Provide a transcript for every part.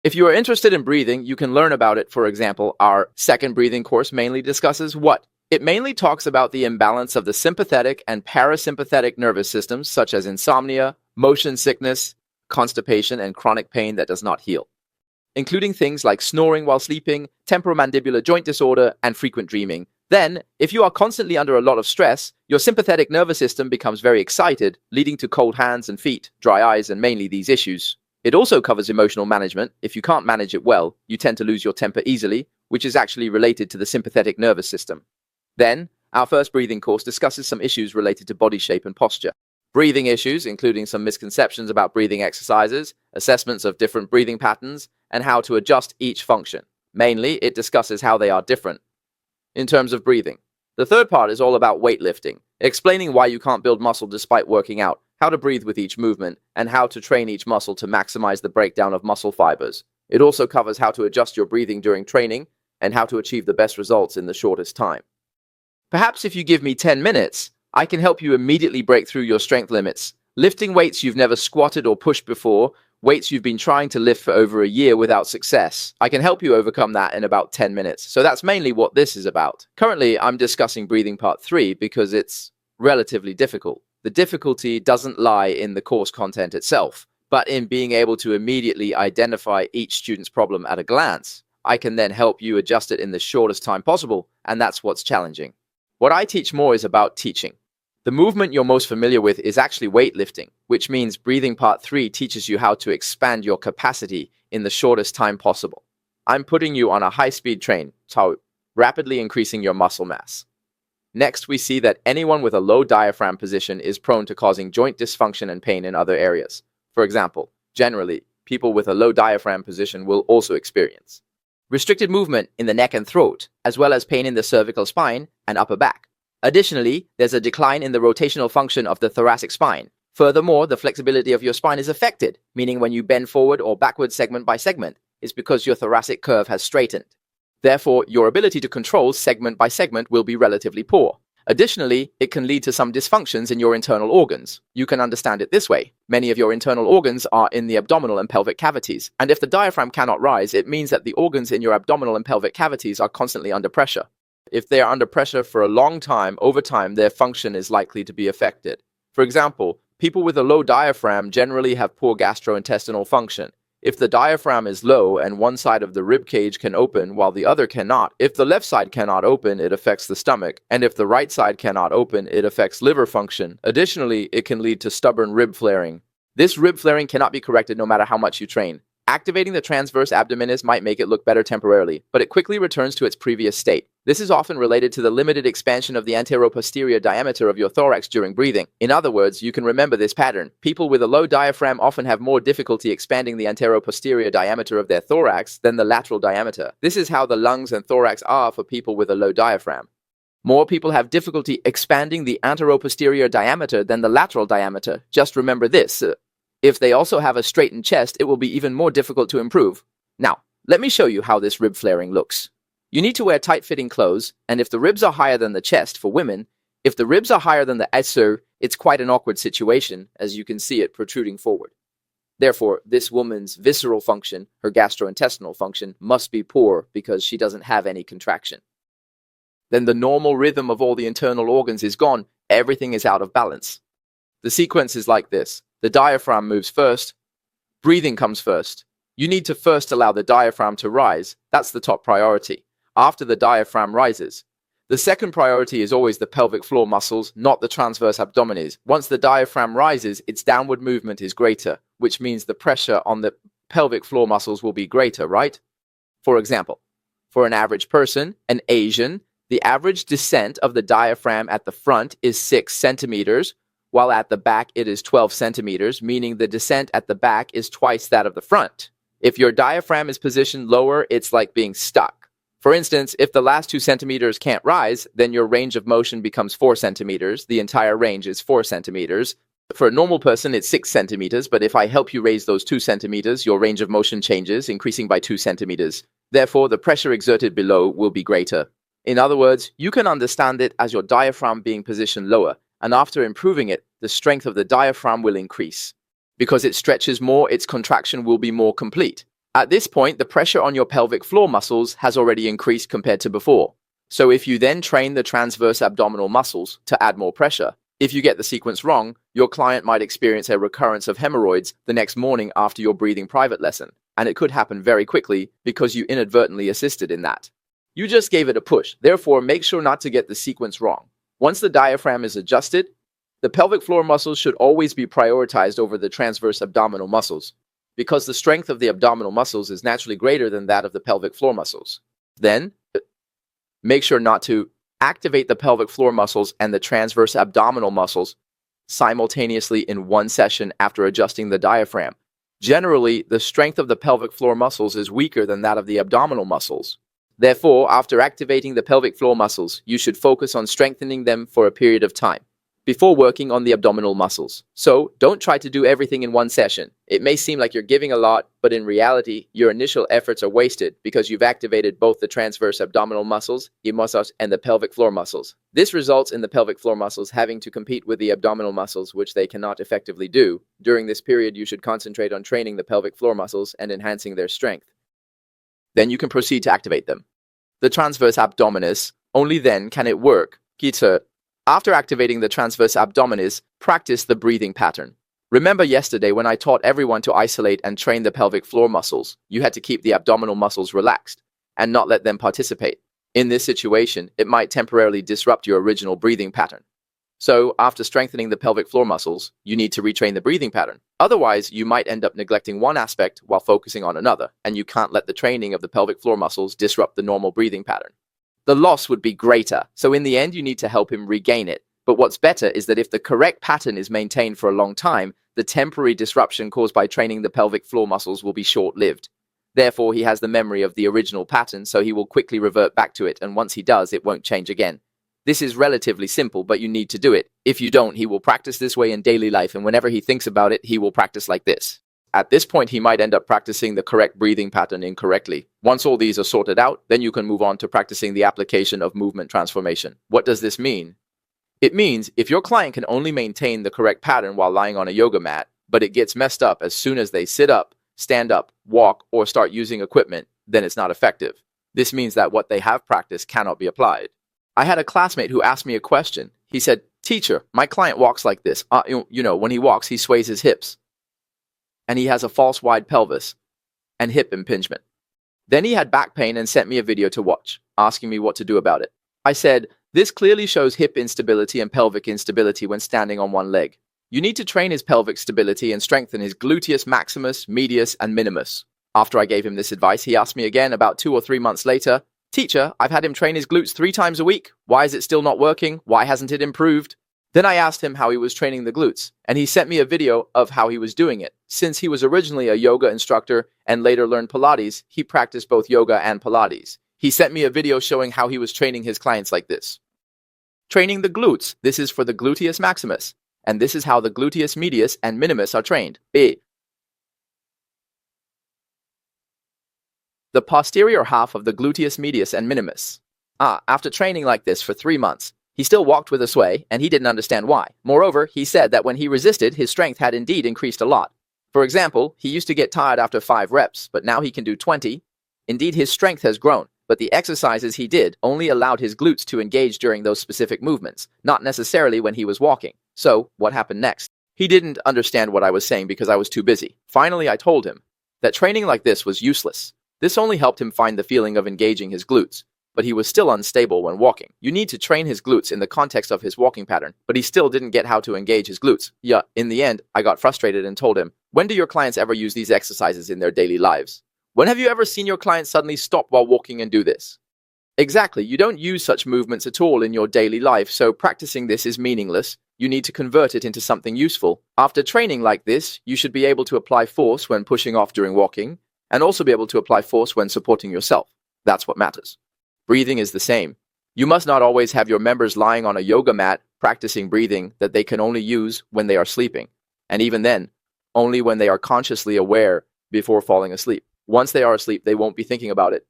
If you are interested in breathing, you can learn about it. For example, our second breathing course mainly discusses what? It mainly talks about the imbalance of the sympathetic and parasympathetic nervous systems, such as insomnia, motion sickness, constipation, and chronic pain that does not heal, including things like snoring while sleeping, temporomandibular joint disorder, and frequent dreaming. Then, if you are constantly under a lot of stress, your sympathetic nervous system becomes very excited, leading to cold hands and feet, dry eyes, and mainly these issues. It also covers emotional management. If you can't manage it well, you tend to lose your temper easily, which is actually related to the sympathetic nervous system. Then, our first breathing course discusses some issues related to body shape and posture. Breathing issues, including some misconceptions about breathing exercises, assessments of different breathing patterns, and how to adjust each function. Mainly, it discusses how they are different in terms of breathing. The third part is all about weightlifting, explaining why you can't build muscle despite working out, how to breathe with each movement, and how to train each muscle to maximize the breakdown of muscle fibers. It also covers how to adjust your breathing during training and how to achieve the best results in the shortest time. Perhaps if you give me 10 minutes, I can help you immediately break through your strength limits, lifting weights you've never squatted or pushed before, weights you've been trying to lift for over a year without success. I can help you overcome that in about 10 minutes. So that's mainly what this is about. Currently, I'm discussing breathing part 3 because it's relatively difficult. The difficulty doesn't lie in the course content itself, but in being able to immediately identify each student's problem at a glance. I can then help you adjust it in the shortest time possible, and that's what's challenging. What I teach more is about teaching. The movement you're most familiar with is actually weightlifting, which means breathing part 3 teaches you how to expand your capacity in the shortest time possible. I'm putting you on a high-speed train, so rapidly increasing your muscle mass. Next, we see that anyone with a low diaphragm position is prone to causing joint dysfunction and pain in other areas. For example, generally, people with a low diaphragm position will also experience restricted movement in the neck and throat, as well as pain in the cervical spine and upper back. Additionally, there's a decline in the rotational function of the thoracic spine. Furthermore, the flexibility of your spine is affected, meaning when you bend forward or backward segment by segment, it's because your thoracic curve has straightened. Therefore, your ability to control segment by segment will be relatively poor. Additionally, it can lead to some dysfunctions in your internal organs. You can understand it this way. Many of your internal organs are in the abdominal and pelvic cavities, and if the diaphragm cannot rise, it means that the organs in your abdominal and pelvic cavities are constantly under pressure. If they are under pressure for a long time, over time, their function is likely to be affected. For example, people with a low diaphragm generally have poor gastrointestinal function. If the diaphragm is low and one side of the rib cage can open while the other cannot, if the left side cannot open, it affects the stomach, and if the right side cannot open, it affects liver function. Additionally, it can lead to stubborn rib flaring. This rib flaring cannot be corrected no matter how much you train. Activating the transverse abdominis might make it look better temporarily, but it quickly returns to its previous state. This is often related to the limited expansion of the anteroposterior diameter of your thorax during breathing. In other words, you can remember this pattern. People with a low diaphragm often have more difficulty expanding the anteroposterior diameter of their thorax than the lateral diameter. This is how the lungs and thorax are for people with a low diaphragm. More people have difficulty expanding the anteroposterior diameter than the lateral diameter. Just remember this. If they also have a straightened chest, it will be even more difficult to improve. Now, let me show you how this rib flaring looks. You need to wear tight-fitting clothes, and if the ribs are higher than the chest for women, if the ribs are higher than the asso, it's quite an awkward situation, as you can see it protruding forward. Therefore, this woman's visceral function, her gastrointestinal function, must be poor because she doesn't have any contraction. Then the normal rhythm of all the internal organs is gone, everything is out of balance. The sequence is like this. The diaphragm moves first. Breathing comes first. You need to first allow the diaphragm to rise. That's the top priority. After the diaphragm rises. The second priority is always the pelvic floor muscles, not the transverse abdominis. Once the diaphragm rises, its downward movement is greater, which means the pressure on the pelvic floor muscles will be greater, right? For example, for an average person, an Asian, the average descent of the diaphragm at the front is 6 centimeters, while at the back it is 12 centimeters, meaning the descent at the back is twice that of the front. If your diaphragm is positioned lower, it's like being stuck. For instance, if the last 2 centimeters can't rise, then your range of motion becomes 4 centimeters. The entire range is 4 centimeters. For a normal person, it's 6 centimeters, but if I help you raise those 2 centimeters, your range of motion changes, increasing by 2 centimeters. Therefore, the pressure exerted below will be greater. In other words, you can understand it as your diaphragm being positioned lower, and after improving it, the strength of the diaphragm will increase. Because it stretches more, its contraction will be more complete. At this point, the pressure on your pelvic floor muscles has already increased compared to before. So if you then train the transverse abdominal muscles to add more pressure, if you get the sequence wrong, your client might experience a recurrence of hemorrhoids the next morning after your breathing private lesson, and it could happen very quickly because you inadvertently assisted in that. You just gave it a push, therefore make sure not to get the sequence wrong. Once the diaphragm is adjusted, the pelvic floor muscles should always be prioritized over the transverse abdominal muscles, because the strength of the abdominal muscles is naturally greater than that of the pelvic floor muscles. Then, make sure not to activate the pelvic floor muscles and the transverse abdominal muscles simultaneously in one session after adjusting the diaphragm. Generally, the strength of the pelvic floor muscles is weaker than that of the abdominal muscles. Therefore, after activating the pelvic floor muscles, you should focus on strengthening them for a period of time before working on the abdominal muscles. So, don't try to do everything in one session. It may seem like you're giving a lot, but in reality, your initial efforts are wasted because you've activated both the transverse abdominal muscles, and the pelvic floor muscles. This results in the pelvic floor muscles having to compete with the abdominal muscles, which they cannot effectively do. During this period, you should concentrate on training the pelvic floor muscles and enhancing their strength. Then you can proceed to activate them. The transverse abdominis, only then can it work. After activating the transverse abdominis, practice the breathing pattern. Remember yesterday when I taught everyone to isolate and train the pelvic floor muscles, you had to keep the abdominal muscles relaxed and not let them participate. In this situation, it might temporarily disrupt your original breathing pattern. So, after strengthening the pelvic floor muscles, you need to retrain the breathing pattern. Otherwise, you might end up neglecting one aspect while focusing on another, and you can't let the training of the pelvic floor muscles disrupt the normal breathing pattern. The loss would be greater, so in the end you need to help him regain it. But what's better is that if the correct pattern is maintained for a long time, the temporary disruption caused by training the pelvic floor muscles will be short-lived. Therefore, he has the memory of the original pattern, so he will quickly revert back to it, and once he does, it won't change again. This is relatively simple, but you need to do it. If you don't, he will practice this way in daily life, and whenever he thinks about it, he will practice like this. At this point, he might end up practicing the correct breathing pattern incorrectly. Once all these are sorted out, then you can move on to practicing the application of movement transformation. What does this mean? It means if your client can only maintain the correct pattern while lying on a yoga mat, but it gets messed up as soon as they sit up, stand up, walk, or start using equipment, then it's not effective. This means that what they have practiced cannot be applied. I had a classmate who asked me a question. He said, "Teacher, my client walks like this. When he walks, he sways his hips. And he has a false wide pelvis and hip impingement." Then he had back pain and sent me a video to watch, asking me what to do about it. I said, "This clearly shows hip instability and pelvic instability when standing on one leg. You need to train his pelvic stability and strengthen his gluteus maximus, medius, and minimus." After I gave him this advice, he asked me again about 2 or 3 months later, "Teacher, I've had him train his glutes 3 times a week. Why is it still not working? Why hasn't it improved?" Then I asked him how he was training the glutes, and he sent me a video of how he was doing it. Since he was originally a yoga instructor and later learned Pilates, he practiced both yoga and Pilates. He sent me a video showing how he was training his clients like this. Training the glutes. This is for the gluteus maximus, and this is how the gluteus medius and minimus are trained. B. The posterior half of the gluteus medius and minimus. After training like this for 3 months, he still walked with a sway, and he didn't understand why. Moreover, he said that when he resisted, his strength had indeed increased a lot. For example, he used to get tired after 5 reps, but now he can do 20. Indeed, his strength has grown, but the exercises he did only allowed his glutes to engage during those specific movements, not necessarily when he was walking. So, what happened next? He didn't understand what I was saying because I was too busy. Finally, I told him that training like this was useless. This only helped him find the feeling of engaging his glutes, but he was still unstable when walking. You need to train his glutes in the context of his walking pattern, but he still didn't get how to engage his glutes. In the end, I got frustrated and told him, "When do your clients ever use these exercises in their daily lives? When have you ever seen your clients suddenly stop while walking and do this?" Exactly, you don't use such movements at all in your daily life, so practicing this is meaningless. You need to convert it into something useful. After training like this, you should be able to apply force when pushing off during walking, and also be able to apply force when supporting yourself. That's what matters. Breathing is the same. You must not always have your members lying on a yoga mat practicing breathing that they can only use when they are sleeping, and even then, only when they are consciously aware before falling asleep. Once they are asleep, they won't be thinking about it.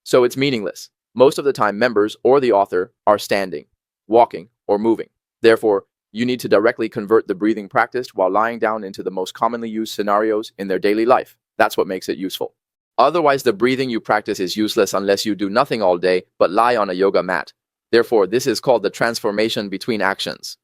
So it's meaningless. Most of the time, members or the author are standing, walking, or moving. Therefore, you need to directly convert the breathing practice while lying down into the most commonly used scenarios in their daily life. That's what makes it useful. Otherwise, the breathing you practice is useless unless you do nothing all day but lie on a yoga mat. Therefore, this is called the transformation between actions.